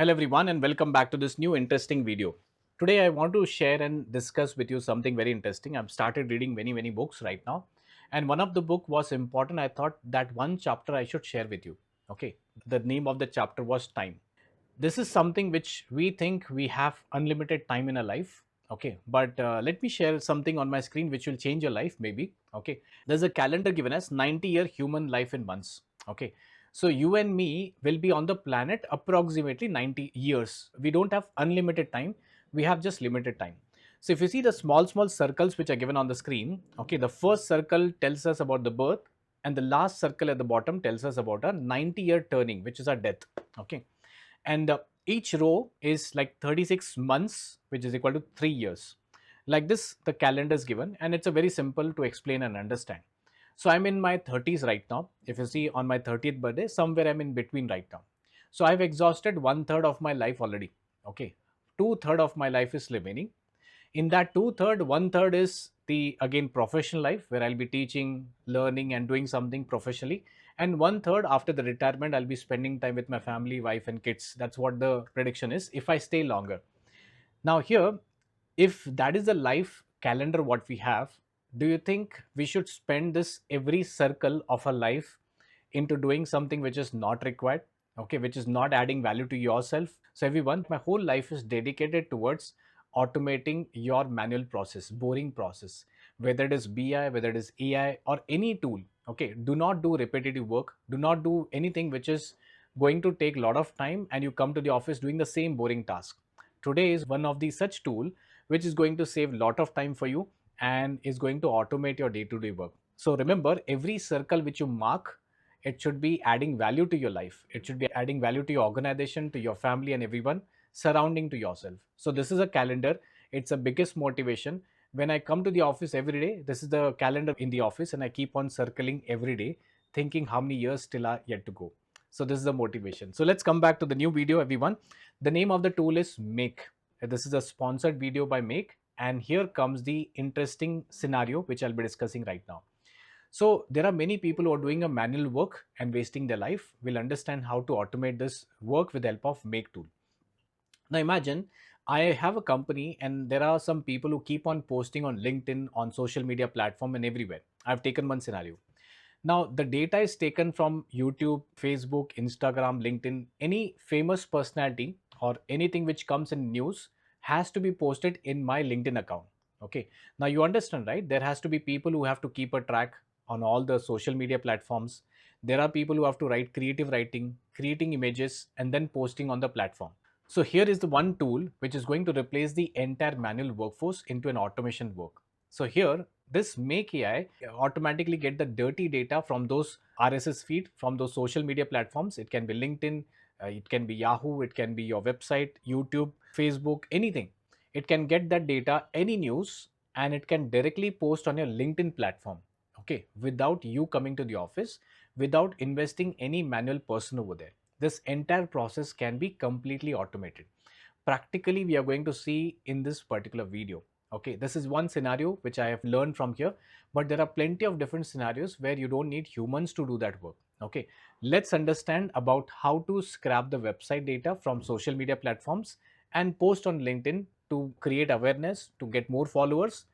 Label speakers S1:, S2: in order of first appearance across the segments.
S1: Hello everyone and welcome back to this new interesting video. Today I want to share and discuss with you something very interesting. I've started reading many books right now, and one of the book was important. I thought that one chapter I should share with you. Okay. The name of the chapter was time. This is something which we think we have unlimited time in our life. Okay, but let me share something on my screen which will change your life maybe. Okay, there's a calendar given as 90-year human life in months. Okay, so you and me will be on the planet approximately 90 years. We don't have unlimited time, we have just limited time. So if you see the small circles which are given on the screen, okay, the first circle tells us about the birth, and the last circle at the bottom tells us about a 90-year turning, which is our death. Okay, and each row is like 36 months, which is equal to 3 years. Like this the calendar is given, and it's a very simple to explain and understand. So I'm in my 30s right now. If you see on my 30th birthday, somewhere I'm in between right now. So I've exhausted one third of my life already. Okay, two-third of my life is remaining. In that two-third, one-third is the again professional life where I'll be teaching, learning, and doing something professionally. And one-third after the retirement, I'll be spending time with my family, wife, and kids. That's what the prediction is if I stay longer. Now, here, if that is the life calendar what we have, do you think we should spend this every circle of our life into doing something which is not required? Okay, which is not adding value to yourself. So everyone, my whole life is dedicated towards automating your manual process, boring process, whether it is BI, whether it is AI or any tool. Okay, do not do repetitive work, do not do anything which is going to take a lot of time and you come to the office doing the same boring task. Today is one of the such tool which is going to save a lot of time for you and is going to automate your day-to-day work. So remember, every circle which you mark, it should be adding value to your life. It should be adding value to your organization, to your family, and everyone surrounding to yourself. So this is a calendar. It's a biggest motivation. When I come to the office every day, this is the calendar in the office, and I keep on circling every day, thinking how many years still are yet to go. So this is the motivation. So let's come back to the new video, everyone. The name of the tool is Make. This is a sponsored video by Make, and here comes the interesting scenario which I'll be discussing right now. So there are many people who are doing a manual work and wasting their life. Will understand how to automate this work with the help of Make tool. Now imagine I have a company and there are some people who keep on posting on LinkedIn, on social media platform and everywhere. I've taken one scenario. Now the data is taken from YouTube, Facebook, Instagram, LinkedIn. Any famous personality or anything which comes in news has to be posted in my LinkedIn account. Okay. Now you understand, right? There has to be people who have to keep a track on all the social media platforms. There are people who have to write creative writing, creating images, and then posting on the platform. So here is the one tool which is going to replace the entire manual workforce into an automation work. So here, this Make AI automatically get the dirty data from those RSS feed, from those social media platforms. It can be LinkedIn, it can be Yahoo, it can be your website, YouTube, Facebook, anything. It can get that data, any news, and it can directly post on your LinkedIn platform. Okay, without you coming to the office, without investing any manual person over there. This entire process can be completely automated. Practically, we are going to see in this particular video. Okay, this is one scenario which I have learned from here, but there are plenty of different scenarios where you don't need humans to do that work. Okay, let's understand about how to scrap the website data from social media platforms and post on LinkedIn to create awareness, to get more followers,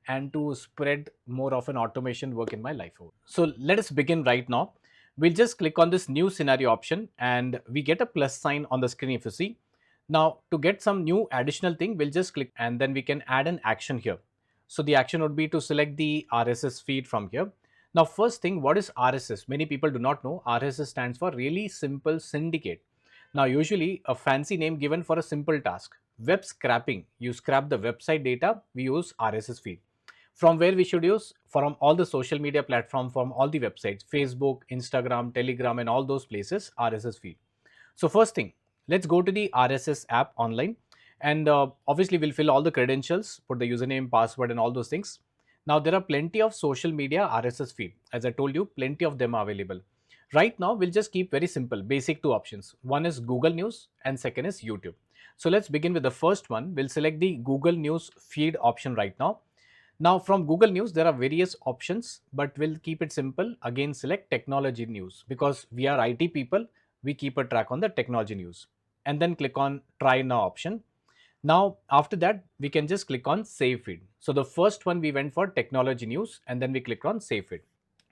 S1: and to spread more of an automation work in my life. So let us begin right now. We'll just click on this new scenario option and we get a plus sign on the screen if you see. Now to get some new additional thing, we'll just click and then we can add an action here. So the action would be to select the RSS feed from here. Now first thing, what is RSS? Many people do not know. RSS stands for really simple syndicate. Now usually a fancy name given for a simple task. Web scraping. You scrap the website data, we use RSS feed. From where we should use? From all the social media platform, from all the websites, Facebook, Instagram, Telegram, and all those places, RSS feed. So first thing, let's go to the RSS app online, and obviously we'll fill all the credentials, put the username, password, and all those things. Now there are plenty of social media RSS feed. As I told you, plenty of them are available. Right now, we'll just keep very simple, basic two options. One is Google News and second is YouTube. So let's begin with the first one. We'll select the Google News feed option right now. Now from Google News, there are various options, but we'll keep it simple. Again, select technology news because we are IT people. We keep a track on the technology news. and then click on try now option. Now, after that, we can just click on save feed. So the first one we went for technology news and then we click on save feed.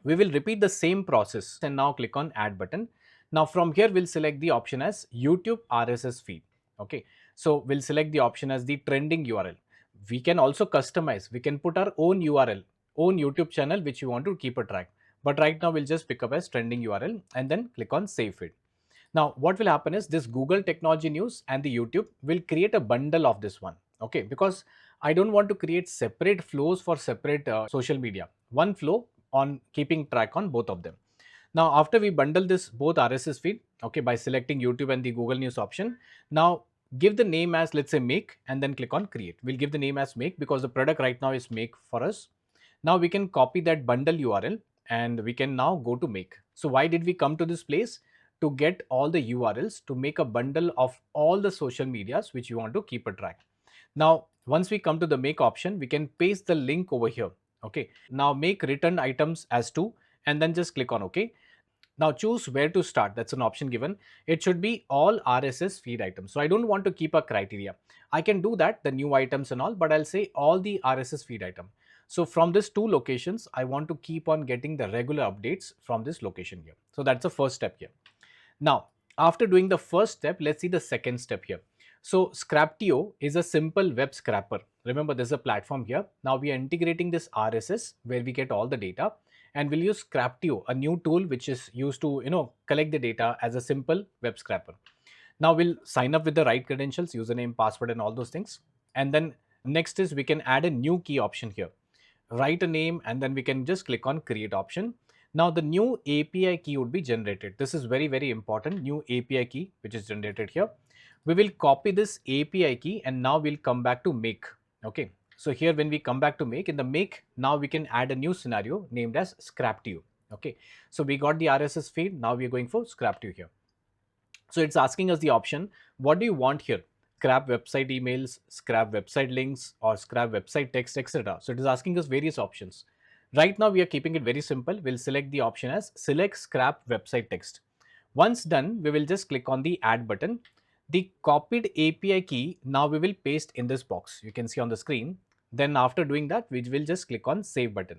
S1: We will repeat the same process and now click on add button. Now from here, we'll select the option as YouTube RSS feed. Okay. So we'll select the option as the trending URL. We can also customize. We can put our own URL, own YouTube channel, which we want to keep a track. But right now we'll just pick up as trending URL and then click on save feed. Now, what will happen is this Google Technology News and the YouTube will create a bundle of this one. Okay, because I don't want to create separate flows for separate social media. One flow on keeping track on both of them. Now, after we bundle this both RSS feed, okay, by selecting YouTube and the Google News option, now give the name as let's say make and then click on create. We'll give the name as make because the product right now is make for us. Now we can copy that bundle URL and we can now go to make. So why did we come to this place? To get all the URLs to make a bundle of all the social medias which you want to keep a track. Now, once we come to the make option, we can paste the link over here. Okay. Now make return items as two and then just click on OK. Now choose where to start. That's an option given. It should be all RSS feed items. So I don't want to keep a criteria. I can do that, the new items and all, but I'll say all the RSS feed item. So from these two locations, I want to keep on getting the regular updates from this location here. So that's the first step here. Now, after doing the first step, let's see the second step here. So Scraptio is a simple web scraper. Remember, there's a platform here. Now we are integrating this RSS where we get all the data, and we'll use Scraptio, a new tool which is used to collect the data as a simple web scraper. Now we'll sign up with the right credentials, username, password, and all those things. And then next is we can add a new key option here. Write a name and then we can just click on create option. Now the new API key would be generated. This is very, very important. New API key which is generated here. We will copy this API key and now we'll come back to make. Okay. So here when we come back to make, in the make, now we can add a new scenario named as Scraptio. Okay. So we got the RSS feed. Now we are going for Scraptio here. So it's asking us the option, what do you want here? Scrap website emails, scrap website links, or scrap website text, etc. So it is asking us various options. Right now we are keeping it very simple. We'll select the option as select scrap website text. Once done, we will just click on the add button. The copied API key now we will paste in this box. You can see on the screen. Then after doing that, we will just click on save button.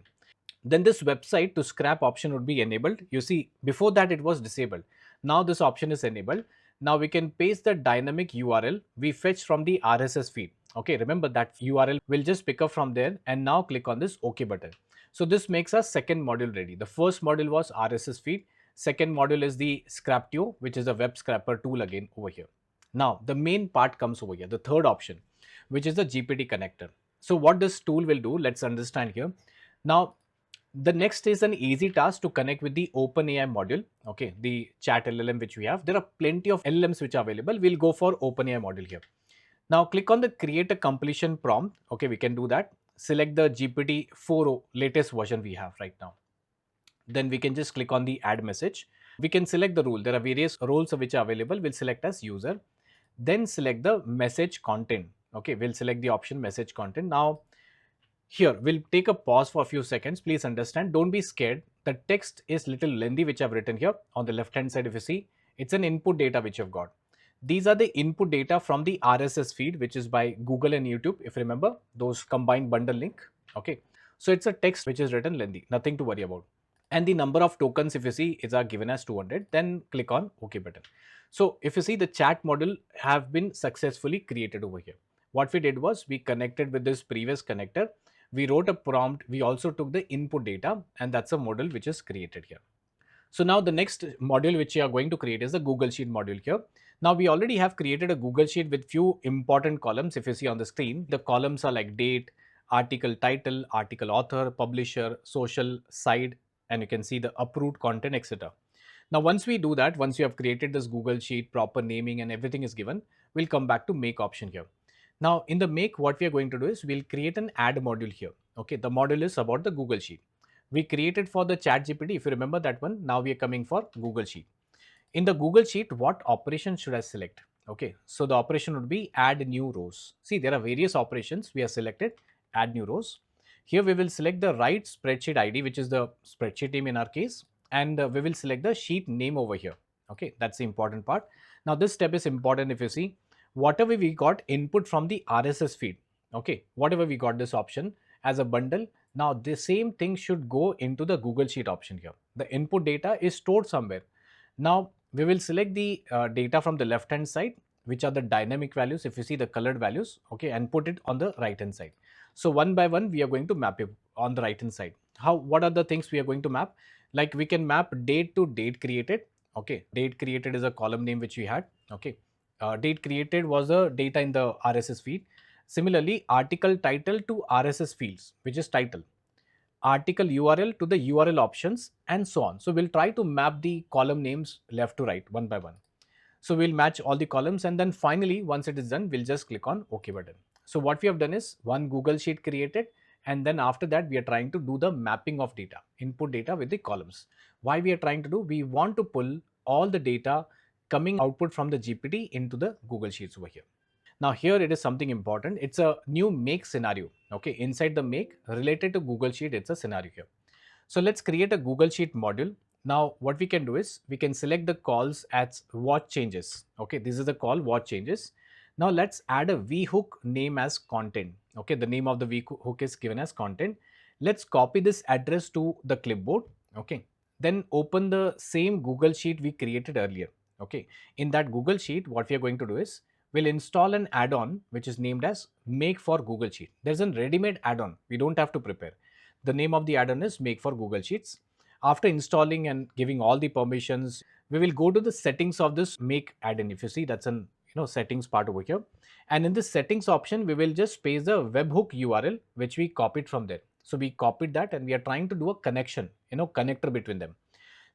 S1: Then this website to scrap option would be enabled. You see, before that it was disabled. Now this option is enabled. Now we can paste the dynamic URL we fetched from the RSS feed. Okay, remember that URL will just pick up from there and now click on this OK button. So this makes our second module ready. The first module was RSS feed. Second module is the Scraptio, which is a web scraper tool again over here. Now the main part comes over here, the third option, which is the GPT connector. So what this tool will do, let's understand here. Now the next is an easy task to connect with the OpenAI module, okay, the chat LLM which we have. There are plenty of LLMs which are available. We'll go for OpenAI module here. Now click on the create a completion prompt. Okay, we can do that. Select the GPT 4.0 latest version we have right now. Then we can just click on the add message. We can select the rule. There are various roles which are available. We'll select as user. Then select the message content. Okay, we'll select the option message content. Now here, we'll take a pause for a few seconds. Please understand, don't be scared. The text is little lengthy, which I've written here on the left hand side. If you see, it's an input data which you've got. These are the input data from the RSS feed, which is by Google and YouTube. If you remember, those combined bundle link. Okay. So it's a text which is written lengthy, nothing to worry about. And the number of tokens, if you see, is given as 200. Then click on OK button. So if you see, the chat module have been successfully created over here. What we did was we connected with this previous connector. We wrote a prompt. We also took the input data, and that's a model which is created here. So now the next module which we are going to create is the Google Sheet module here. Now we already have created a Google Sheet with few important columns. If you see on the screen, the columns are like date, article title, article author, publisher, social, side, and you can see the approved content, etc. Now once we do that, once you have created this Google Sheet, proper naming and everything is given, we'll come back to make option here. Now in the make, what we are going to do is we'll create an add module here. Okay, the module is about the Google Sheet. We created for the chat GPT, if you remember that one. Now we are coming for Google Sheet. In the Google Sheet, what operation should I select? Okay, so the operation would be add new rows. See, there are various operations. We have selected add new rows. Here we will select the right spreadsheet ID, which is the spreadsheet name in our case, and we will select the sheet name over here. Okay, that's the important part. Now this step is important. If you see, whatever we got input from the RSS feed, okay, whatever we got this option as a bundle, now the same thing should go into the Google Sheet option here. The input data is stored somewhere. Now we will select the data from the left hand side, which are the dynamic values, if you see the colored values, okay, and put it on the right hand side. So one by one we are going to map it on the right hand side. How, what are the things we are going to map? Like we can map date to date created. Okay, date created is a column name which we had. Okay, date created was the data in the RSS feed. Similarly, article title to RSS fields, which is title, article URL to the URL options, and so on. So we'll try to map the column names left to right one by one. So we'll match all the columns, and then finally, once it is done, we'll just click on OK button. So what we have done is one Google Sheet created, and then after that, we are trying to do the mapping of data, input data with the columns. Why we are trying to do? We want to pull all the data coming output from the GPT into the Google Sheets over here. Now here it is something important. It's a new make scenario. Okay, inside the make related to Google Sheet, it's a scenario here. So let's create a Google Sheet module. Now what we can do is we can select the calls as watch changes. Okay, this is the call watch changes. Now let's add a vhook name as content. Okay, the name of the vhook is given as content. Let's copy this address to the clipboard. Okay, then open the same Google Sheet we created earlier. Okay, in that Google Sheet, what we are going to do is we'll install an add-on which is named as make for Google Sheet. There's a ready-made add-on. We don't have to prepare. The name of the add-on is make for Google Sheets. After installing and giving all the permissions, we will go to the settings of this make add-in. If you see, that's an settings part over here. And in the settings option, we will just paste the webhook URL which we copied from there. So we copied that and we are trying to do a connection, connector between them.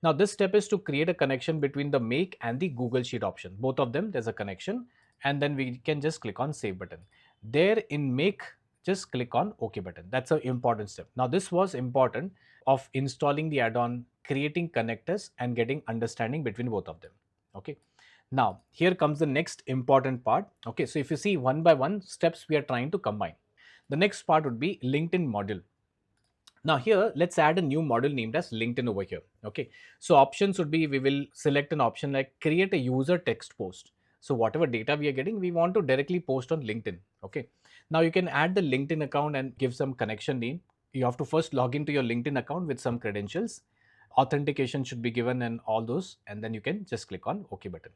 S1: Now this step is to create a connection between the make and the Google Sheet option. Both of them, there's a connection, and then we can just click on save button. There in make, just click on OK button. That's an important step. Now this was important of installing the add-on, creating connectors and getting understanding between both of them. Okay. Now here comes the next important part. Okay. So if you see one by one steps we are trying to combine. The next part would be LinkedIn module. Now here, let's add a new model named as LinkedIn over here. Okay. So options would be, we will select an option like create a user text post. So whatever data we are getting, we want to directly post on LinkedIn. Okay. Now you can add the LinkedIn account and give some connection name. You have to first log into your LinkedIn account with some credentials. Authentication should be given and all those. And then you can just click on OK button.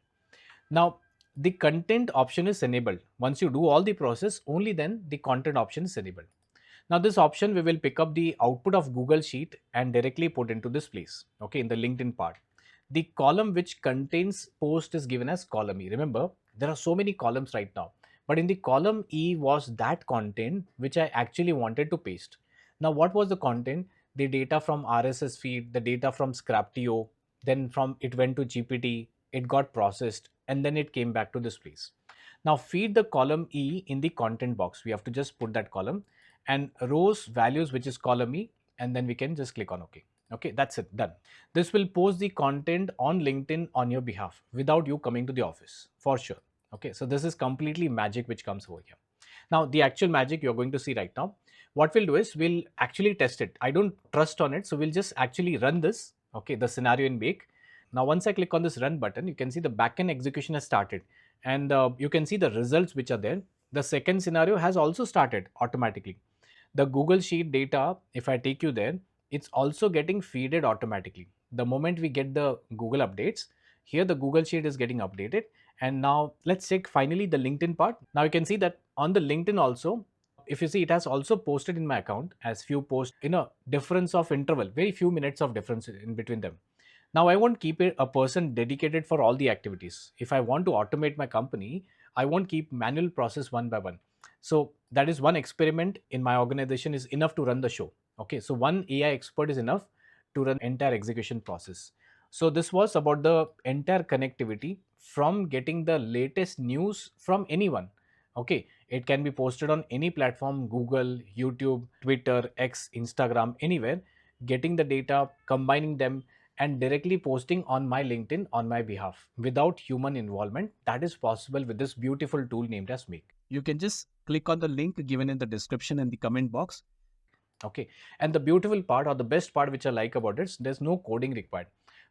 S1: Now the content option is enabled. Once you do all the process, only then the content option is enabled. Now this option, we will pick up the output of Google Sheet and directly put into this place, okay, in the LinkedIn part. The column which contains post is given as column E. Remember, there are so many columns right now, but in the column E was that content which I actually wanted to paste. Now what was the content? The data from RSS feed, the data from Scraptio, then from it went to GPT, it got processed, and then it came back to this place. Now feed the column E in the content box. We have to just put that column and rows values, which is column E, and then we can just click on OK. Okay, that's it, done. This will post the content on LinkedIn on your behalf without you coming to the office for sure. Okay, so this is completely magic which comes over here. Now the actual magic you're going to see right now. What we'll do is we'll actually test it. I don't trust on it, so we'll just actually run this. Okay, the scenario in Bake. Now once I click on this run button, you can see the backend execution has started, and you can see the results which are there. The second scenario has also started automatically. The Google Sheet data, if I take you there, it's also getting feeded automatically. The moment we get the Google updates, here the Google Sheet is getting updated. And now let's check finally the LinkedIn part. Now you can see that on the LinkedIn also, if you see, it has also posted in my account as few posts in a difference of interval, very few minutes of difference in between them. Now I won't keep a person dedicated for all the activities. If I want to automate my company, I won't keep manual process one by one. So that is one experiment in my organization is enough to run the show. Okay, so one AI expert is enough to run entire execution process. So this was about the entire connectivity from getting the latest news from anyone. Okay, it can be posted on any platform, Google, YouTube, Twitter, X, Instagram, anywhere, getting the data, combining them, and directly posting on my LinkedIn on my behalf without human involvement. That is possible with this beautiful tool named as Make. You can just click on the link given in the description and the comment box. Okay. And the beautiful part or the best part which I like about it, there's no coding required.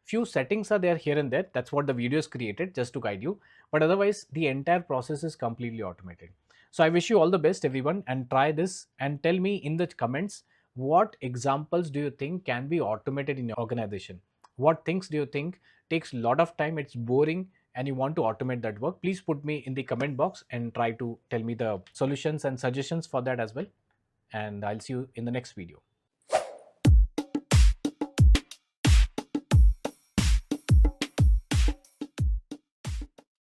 S1: Few settings are there here and there. That's what the video is created just to guide you. But otherwise, the entire process is completely automated. So I wish you all the best, everyone, and try this and tell me in the comments what examples do you think can be automated in your organization. What things do you think takes a lot of time, it's boring, and you want to automate that work? Please put me in the comment box and try to tell me the solutions and suggestions for that as well. And I'll see you in the next video.